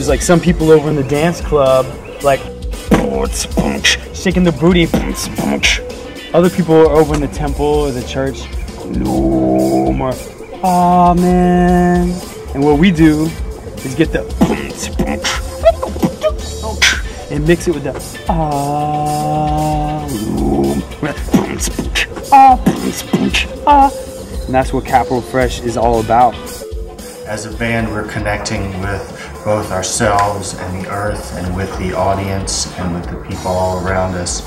There's like some people over in the dance club, like shaking their booty. Other people are over in the temple or the church, more, oh man. And what we do is get the and mix it with the and that's what Capital Fresh is all about. As a band, we're connecting with both ourselves and the earth, and with the audience, and with the people all around us.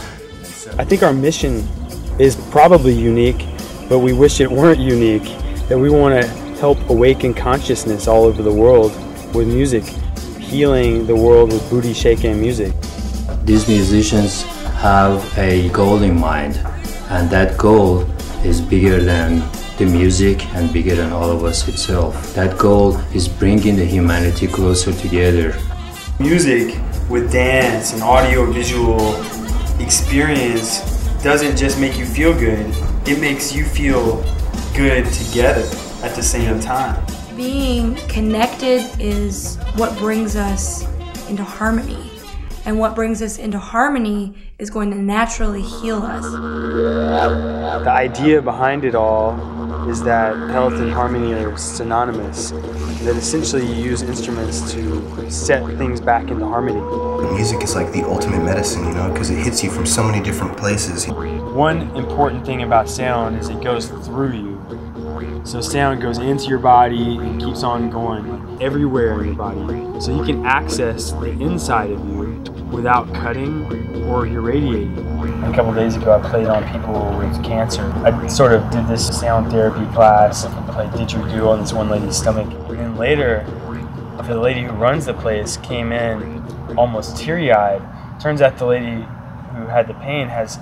I think our mission is probably unique, but we wish it weren't unique. That we want to help awaken consciousness all over the world with music, healing the world with booty shaking music. These musicians have a goal in mind, and that goal is bigger than the music and bigger than all of us itself. That goal is bringing the humanity closer together. Music with dance and audio-visual experience doesn't just make you feel good, it makes you feel good together at the same time. Being connected is what brings us into harmony. And what brings us into harmony is going to naturally heal us. The idea behind it all is that health and harmony are synonymous. That essentially you use instruments to set things back into harmony. Music is like the ultimate medicine, you know, because it hits you from so many different places. One important thing about sound is it goes through you. So sound goes into your body and keeps on going everywhere in your body. So you can access the inside of you without cutting or irradiating. A couple of days ago I played on people with cancer. I sort of did this sound therapy class, played didgeridoo on this one lady's stomach. And then later, the lady who runs the place came in almost teary-eyed. Turns out the lady who had the pain has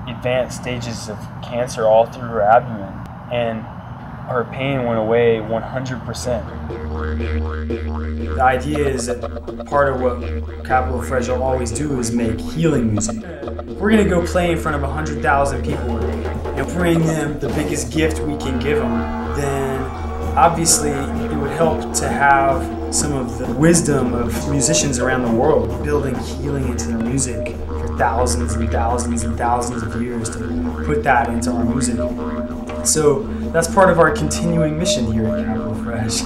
advanced stages of cancer all through her abdomen. And her pain went away 100%. The idea is that part of what Capital Fresh will always do is make healing music. If we're gonna go play in front of 100,000 people and bring them the biggest gift we can give them, then obviously it would help to have some of the wisdom of musicians around the world building healing into their music for thousands and thousands and thousands of years to put that into our music. So that's part of our continuing mission here at Capital Fresh.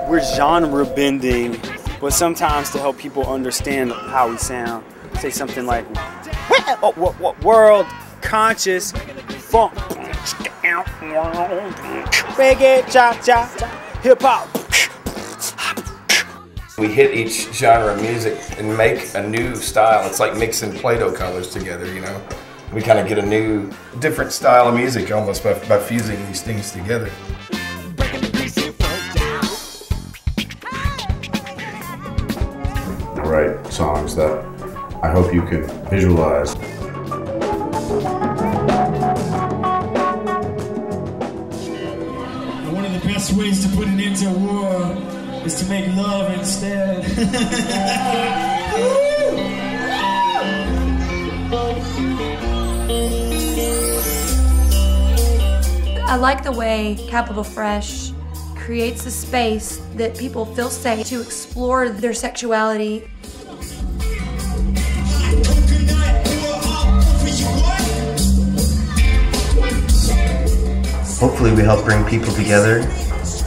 We're genre bending, but sometimes to help people understand how we sound. Say something like, world conscious funk, reggae, cha-cha, hip-hop. We hit each genre of music and make a new style. It's like mixing Play-Doh colors together, you know? We kind of get a new, different style of music almost by fusing these things together. Write songs that I hope you can visualize. One of the best ways to put an end to war is to make love instead. I like the way Capital Fresh creates a space that people feel safe to explore their sexuality. Hopefully we help bring people together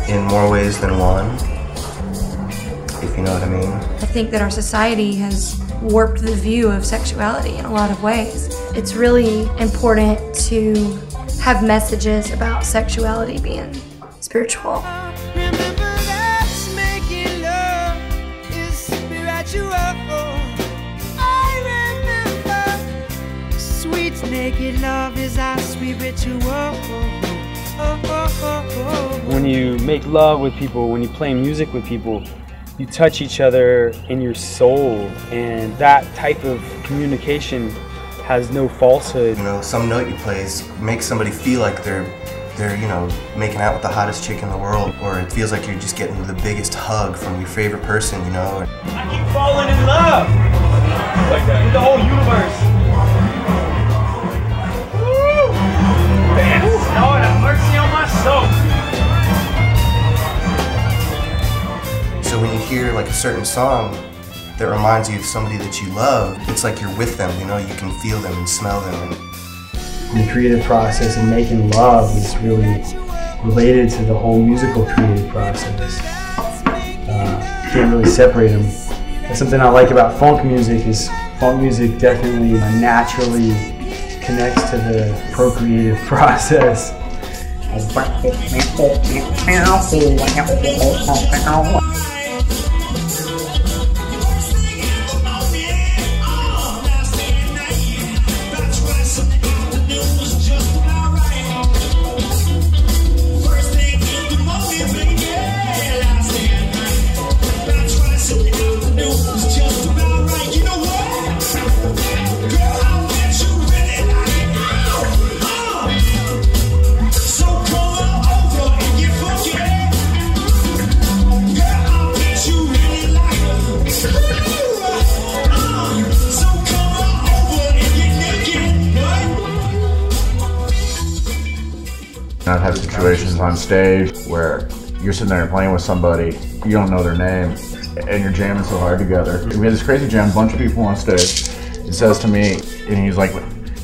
in more ways than one, if you know what I mean. I think that our society has warped the view of sexuality in a lot of ways. It's really important to have messages about sexuality being spiritual. Naked love is our sweet ritual. When you make love with people, when you play music with people, you touch each other in your soul, and that type of communication has no falsehood. You know, some note you play makes somebody feel like they're you know, making out with the hottest chick in the world, or it feels like you're just getting the biggest hug from your favorite person, you know. I keep falling in love with the whole universe. Lord have mercy on my soul. like a certain song that reminds you of somebody that you love, it's like you're with them, you know, you can feel them and smell them. The creative process and making love is really related to the whole musical creative process. Can't really separate them. That's something I like about funk music is funk music definitely naturally connects to the procreative process. I've had situations on stage where you're sitting there playing with somebody, you don't know their name, and you're jamming so hard together. We had this crazy jam, bunch of people on stage. He says to me, and he's like,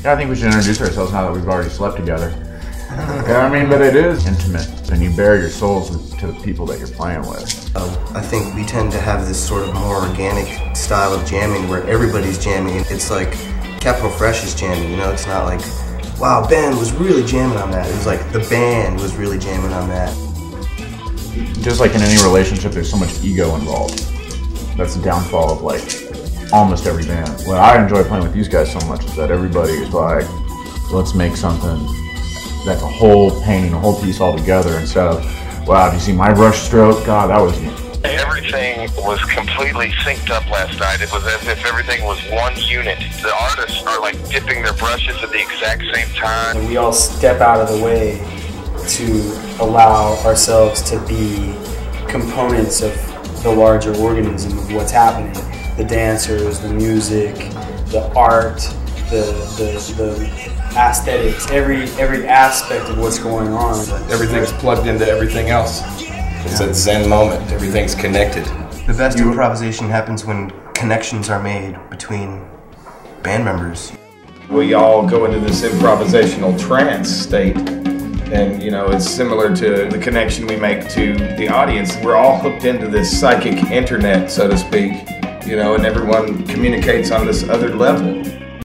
yeah, I think we should introduce ourselves now that we've already slept together. Yeah, I mean, but it is intimate, and you bare your souls to the people that you're playing with. I think we tend to have this sort of more organic style of jamming where everybody's jamming. It's like Capital Fresh is jamming, you know, it's not like, wow, Ben was really jamming on that. It was like the band was really jamming on that. Just like in any relationship, there's so much ego involved. That's the downfall of like almost every band. What I enjoy playing with these guys so much is that everybody is like, let's make something that's a whole painting, a whole piece all together instead of, wow, do you see my brush stroke? God, that was neat. Everything was completely synced up last night. It was as if everything was one unit. The artists are like dipping their brushes at the exact same time. And we all step out of the way to allow ourselves to be components of the larger organism of what's happening. The dancers, the music, the art, the aesthetics, every aspect of what's going on. Everything's plugged into everything else. It's that Zen moment. Everything's connected. The best improvisation happens when connections are made between band members. We all go into this improvisational trance state, and you know, it's similar to the connection we make to the audience. We're all hooked into this psychic internet, so to speak, you know, and everyone communicates on this other level.